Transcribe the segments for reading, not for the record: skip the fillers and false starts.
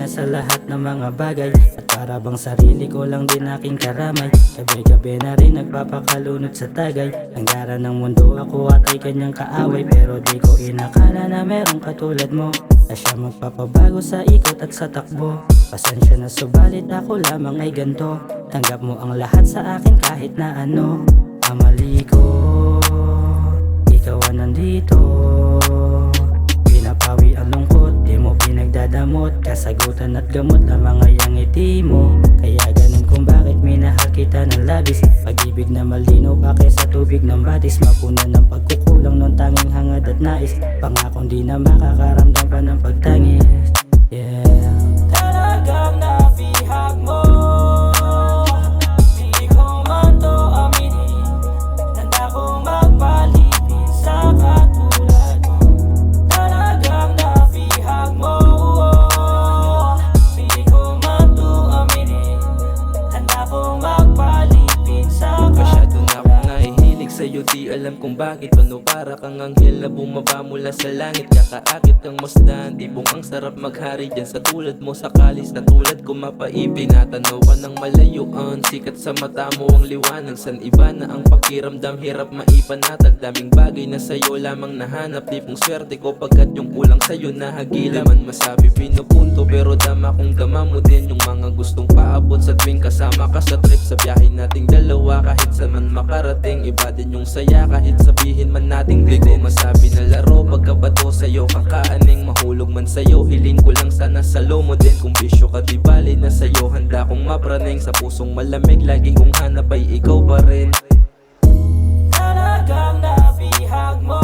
na sa lahat ng mga bagay. At para bang sarili ko lang din aking karamay. Gabi-gabi na rin nagpapakalunod sa tagay. Langgara ng mundo ako at ay kanyang kaaway. Pero di ko inakala na merong katulad mo na siya magpapabago sa ikot at sa takbo. Pasensya na subalit ako lamang ay ganto. Tanggap mo ang lahat sa akin kahit na ano. Ang mali ko, ikaw ang nandito. Pinapawi ang lungkot, di mo pinagdadamot. Kasagutan at gamot lamang ay ang ngiti mo. Kaya ganun kung bakit minahal kita ng labis. Pag-ibig na malinaw pa kaysa tubig ng batis. Mapunan ng pagkukulang ng tanging hangad at nais. Pangakong di na makakaramdam pa ng pagtangis. Yeah. Talagang nabihag mo. Di ko man to aminin. Handa kong magpalipin sa katulad mo. Talagang nabihag mo. Di ko man to aminin. Handa kong magpalipin sa katulad mo. Masyado na akong nahihilig sa'yo, di alam kung bakit. Ano para kang anghel na bumaba mula sa langit. Kakaakit kang masdan, tipong ang sarap maghari dyan sa tulad mo. Sa kalis na tulad ko mapaibig. Natanaw ka ng malayuan, sikat sa mata mo ang liwanag. San iba na ang pakiramdam, hirap maipanatag. Daming bagay na sa'yo lamang nahanap. Tipong swerte ko pagkat yung kulang sa'yo nahagila. Man masabi pinupunto pero dama kong dama mo din yung mga gustong paabot sa tuwing kasama ka sa trip. Sa biyahe nating dalawa kahit saan man makarating. Iba din yung saya kahit sabihin man nating di ko masabi na laro. Pagkabato sa'yo kakaaning mahulog man sa'yo. Hiling ko lang sana salo mo din. Kung bisyo ka di bali na sa'yo. Handa kong mapraning sa pusong malamig. Laging kong hanap ay ikaw pa rin. Talagang nabihag mo.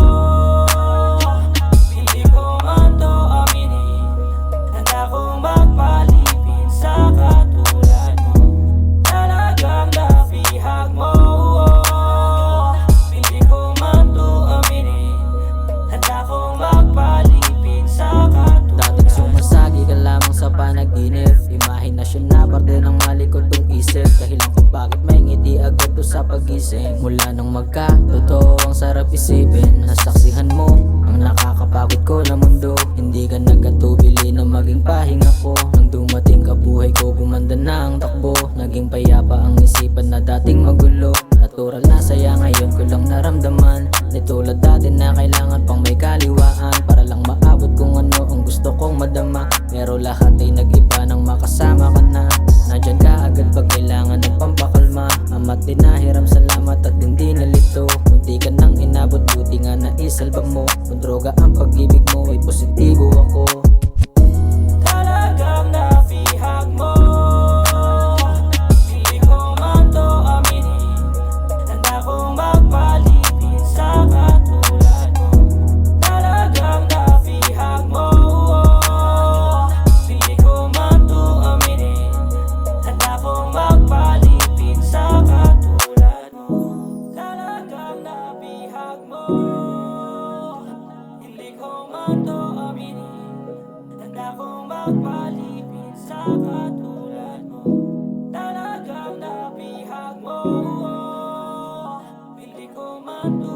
Hindi ko man to aminin. Handa kong magpalipin sa katulad mo. Talagang nabihag mo. Hindi ko man to aminin. Handa kong magpalipin sa katulad mo. Dating sumasagi ka lamang sa panaginip. Imahinasyon na parte ng malikot kong isip. Dahilan kung bakit may ngiti agad to sa pagising. Mula nung magka-totoo ang sarap isipin. Nasaksihan mo ang nakakapagod ko na mundo. Hindi ka nagkatubili na maging pahinga ko. Nang dumating ka buhay ko gumanda na ang takbo. Naging payapa ang isipan na dating magulo. Natural na saya ngayon ko lang naramdaman. Di tulad dati na kailangan pang may kaliwaan. Para lang maabot kung ano ang gusto kong madama. Pero lahat ay nag-iba nang makasama ka na. Nandyan ka agad pag kailangan ng pampakalma. Ama't dinahiram salamat at hindi nalito. Munti ka nang inabot, buti nga naisalba mo. Kung droga ang pag-ibig mo ay positibo ako. Talagang nabihag mo. Hindi ko man to aminin. Handa kong magpalipin sa katulad mo. Talagang nabihag mo. Hindi ko man to aminin. Handa kong magpalipin sa katulad mo. Talagang nabihag mo. Hindi ko man to aminin. Handa kong magpalipin sa katulad mo. Talagang nabihag mo. Hindi ko man to